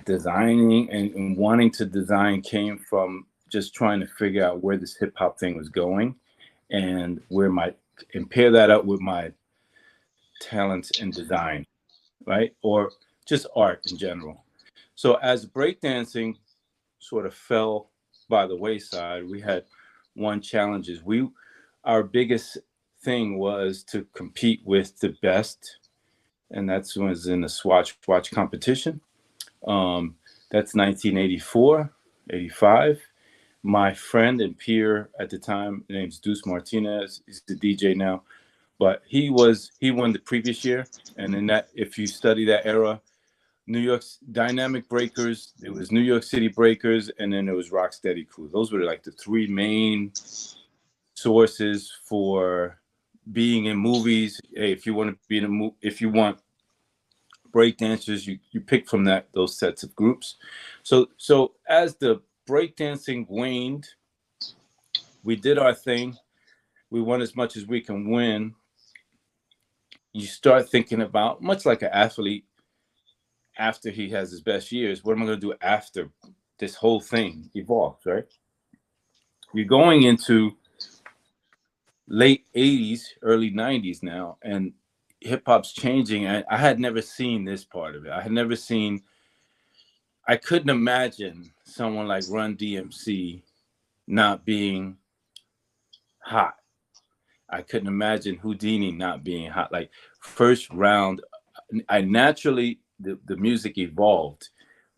designing and wanting to design came from just trying to figure out where this hip hop thing was going and and pair that up with my talents in design, right? Or just art in general. So as breakdancing sort of fell by the wayside, we had one challenges. Our biggest thing was to compete with the best, and that's was in the Swatch watch competition. That's 1984, 85. My friend and peer at the time, his name's Deuce Martinez. He's the DJ now, but he won the previous year. And in that, if you study that era, New York's Dynamic Breakers, there was New York City Breakers, and then there was Rocksteady Crew. Those were like the three main sources for being in movies. Hey, if you want to be in a movie, if you want breakdancers, you pick from those sets of groups. So as the breakdancing waned, we did our thing. We won as much as we can win. You start thinking about, much like an athlete, after he has his best years, what am I going to do after this whole thing evolves, right? You're going into late 80s, early 90s now, and hip hop's changing. I had never seen this part of it. I couldn't imagine someone like Run DMC not being hot. I couldn't imagine Houdini not being hot. Like first round, the music evolved,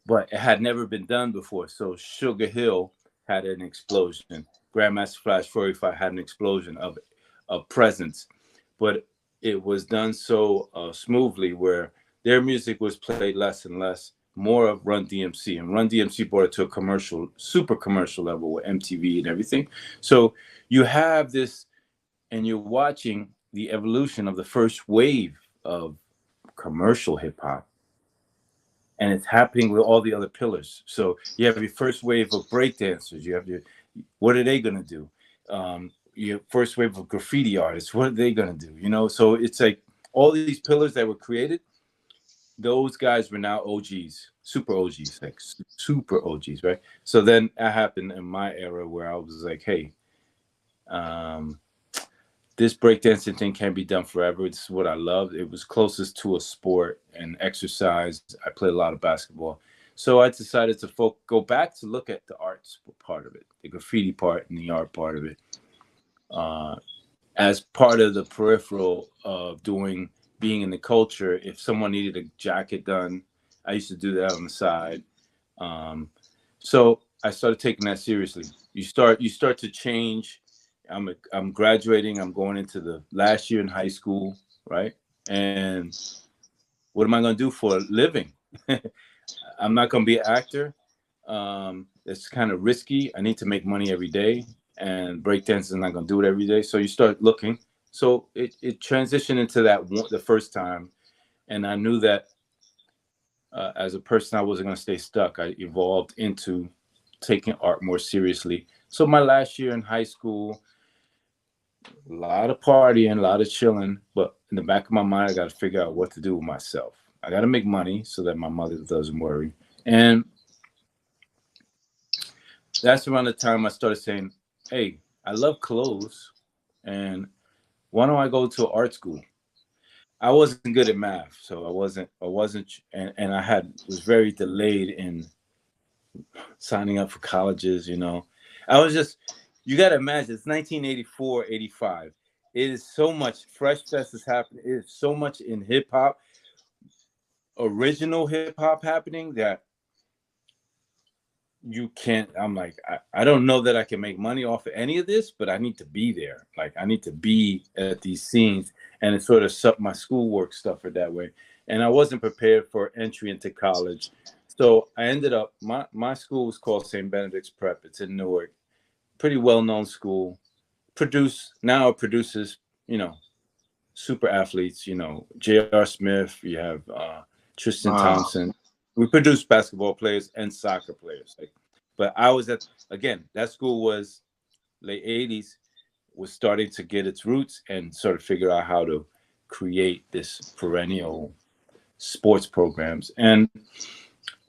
but it had never been done before. So Sugar Hill had an explosion. Grandmaster Flash 45 had an explosion of presence, but it was done so smoothly where their music was played less and less, more of Run DMC. And Run DMC brought it to a super commercial level with MTV and everything. So you have this, and you're watching the evolution of the first wave of commercial hip hop. And it's happening with all the other pillars. So you have your first wave of breakdancers. You have what are they going to do? Your first wave of graffiti artists, what are they going to do? So it's like all these pillars that were created, those guys were now OGs, super OGs, like super OGs, right? So then that happened in my era where I was like, hey, this breakdancing thing can't be done forever. This is what I loved. It was closest to a sport and exercise. I played a lot of basketball. So I decided to go back to look at the arts part of it, the graffiti part and the art part of it. As part of the peripheral of being in the culture, if someone needed a jacket done, I used to do that on the side. So I started taking that seriously. You start to change. I'm graduating. I'm going into the last year in high school, right? And what am I going to do for a living? I'm not going to be an actor. It's kind of risky. I need to make money every day, and breakdance is not going to do it every day. So you start looking. So it transitioned into the first time, and I knew that as a person, I wasn't going to stay stuck. I evolved into taking art more seriously. So my last year in high school, a lot of partying, a lot of chilling, but in the back of my mind, I got to figure out what to do with myself. I got to make money so that my mother doesn't worry. And that's around the time I started saying, hey, I love clothes, and why don't I go to art school? I wasn't good at math, so I wasn't, and was very delayed in signing up for colleges. I was just, you got to imagine, it's 1984, 85. It is so much, Fresh Fest is happening. It is so much in hip hop, original hip hop happening that you can't, I'm like, I don't know that I can make money off of any of this, but I need to be there. Like, I need to be at these scenes, and it sort of sucked my schoolwork stuff for that way. And I wasn't prepared for entry into college. So I ended up, my school was called St. Benedict's Prep. It's in Newark. Pretty well-known school. Now it produces, super athletes, J.R. Smith, you have Tristan Thompson. We produce basketball players and soccer players. But I was that school was late 80s, was starting to get its roots and sort of figure out how to create this perennial sports programs. And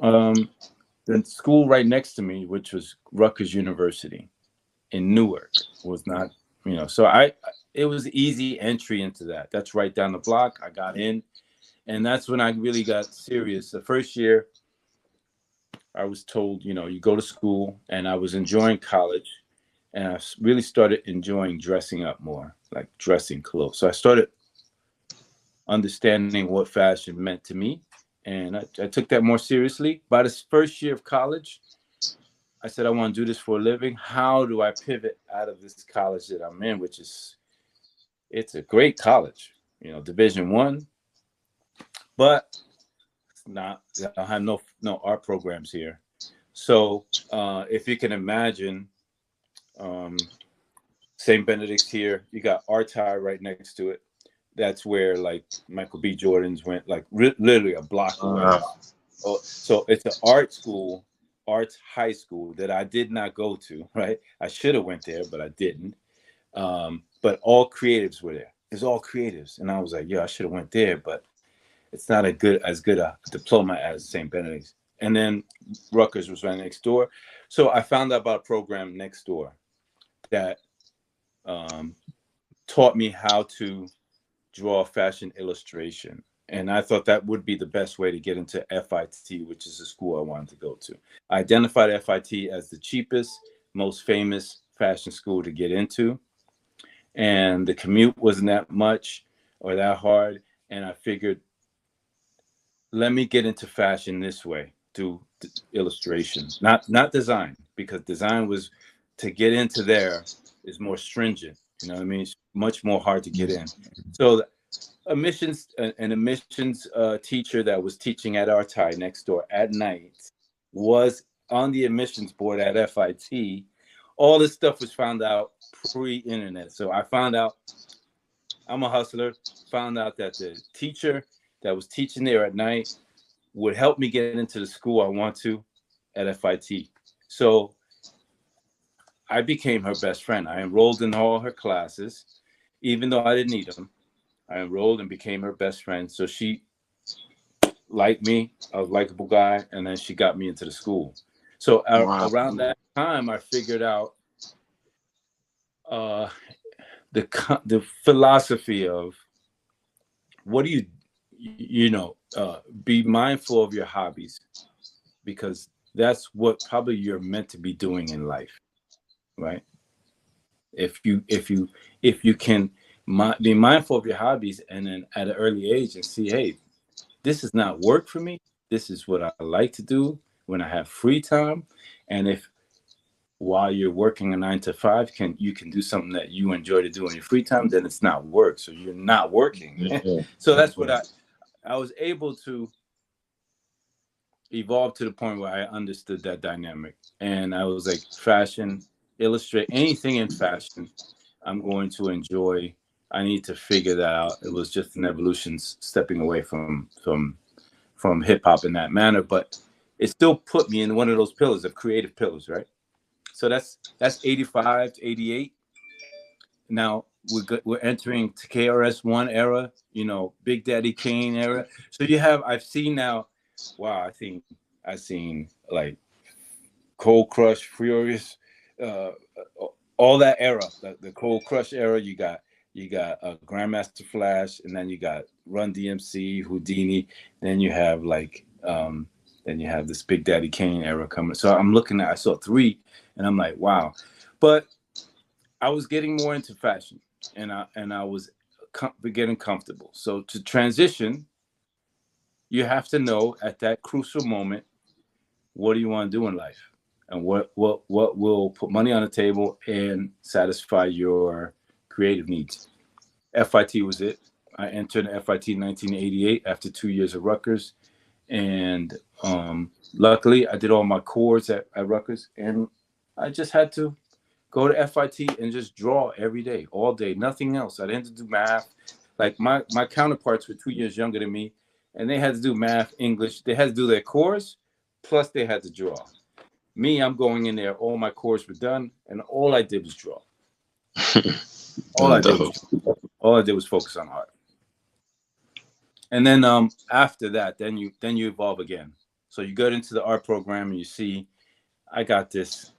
Um, the school right next to me, which was Rutgers University in Newark, was not, so it was easy entry into that. That's right down the block. I got in, and that's when I really got serious. The first year, I was told, you go to school, and I was enjoying college, and I really started enjoying dressing up more, like dressing clothes. So I started understanding what fashion meant to me, and I took that more seriously. By this first year of college, I said, I want to do this for a living. How do I pivot out of this college that I'm in, which is, it's a great college, Division I, but it's not, I have no art programs here. So if you can imagine, St. Benedict's here, you got Artai right next to it. That's where like Michael B. Jordan's went, like literally a block away. Oh, so it's an art school, arts high school that I did not go to, right? I should have went there, but I didn't. But all creatives were there. It's all creatives. And I was like, I should have went there, but it's not as good a diploma as St. Benedict's. And then Rutgers was right next door. So I found out about a program next door that taught me how to draw fashion illustration. And I thought that would be the best way to get into FIT, which is the school I wanted to go to. I identified FIT as the cheapest, most famous fashion school to get into. And the commute wasn't that much or that hard. And I figured, let me get into fashion this way, through illustration, not design, because design was, to get into there is more stringent. You know what I mean? It's much more hard to get in. So an admissions teacher that was teaching at Artai next door at night was on the admissions board at FIT. All this stuff was found out pre-internet. So I found out, I'm a hustler, found out that the teacher that was teaching there at night would help me get into the school I want to at FIT. So I became her best friend. I enrolled in all her classes, even though I didn't need them. I enrolled and became her best friend. So she liked me, I was a likable guy, and then she got me into the school. So around that time, I figured out the philosophy of, what do be mindful of your hobbies, because that's what probably you're meant to be doing in life, right? If you can be mindful of your hobbies, and then at an early age, and see, hey, this is not work for me. This is what I like to do when I have free time. And if while you're working a 9 to 5, you can do something that you enjoy to do in your free time, then it's not work. So you're not working. So that's what I was able to evolve to the point where I understood that dynamic. And I was like, fashion, illustrate, anything in fashion, I'm going to enjoy. I need to figure that out. It was just an evolution, stepping away from hip hop in that manner, but it still put me in one of those pillars, of creative pillars, right? So that's 85 to 88. Now we're entering KRS-One era, Big Daddy Kane era. So I've seen now, wow, I've seen like Cold Crush, Furious, all that era, the Cold Crush era. You got Grandmaster Flash, and then you got Run DMC, Houdini. Then you have this Big Daddy Kane era coming. So I saw 3, and I'm like, wow. But I was getting more into fashion, and I was getting comfortable. So to transition, you have to know at that crucial moment, what do you want to do in life, and what will put money on the table and satisfy your creative needs. FIT was it. I entered FIT in 1988 after 2 years of Rutgers, and luckily I did all my cores at Rutgers, and I just had to go to FIT and just draw every day, all day, nothing else. I didn't have to do math. Like my counterparts were 2 years younger than me, and they had to do math, English. They had to do their cores, plus they had to draw. Me, I'm going in there, all my cores were done, and all I did was draw. All I did was focus on art. And then after that, then you evolve again. So you go into the art program and you see, I got this,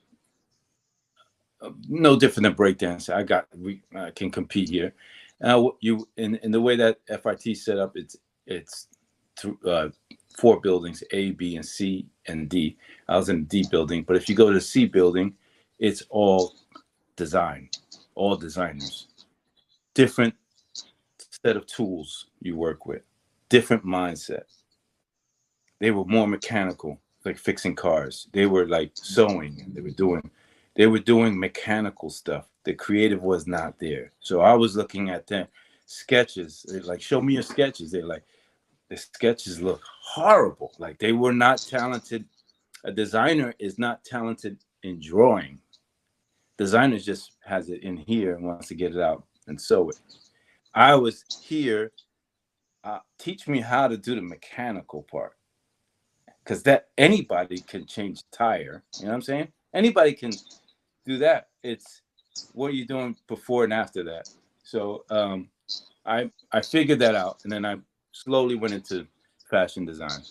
no different than breakdance. I can compete here. You in the way that FIT set up, it's four buildings, A, B, and C, and D. I was in the D building, but if you go to the C building, it's all design, all designers, different set of tools you work with, different mindset. They were more mechanical, like fixing cars. They were like sewing, and they were doing mechanical stuff. The creative was not there. So I was looking at them sketches. They're like, show me your sketches. They're like, the sketches look horrible. Like they were not talented. A designer is not talented in drawing. Designer just has it in here and wants to get it out and sew it. I was here, teach me how to do the mechanical part. Because that anybody can change the tire. You know what I'm saying? Anybody can do that. It's what are you doing before and after that. So I figured that out, and then I slowly went into fashion design.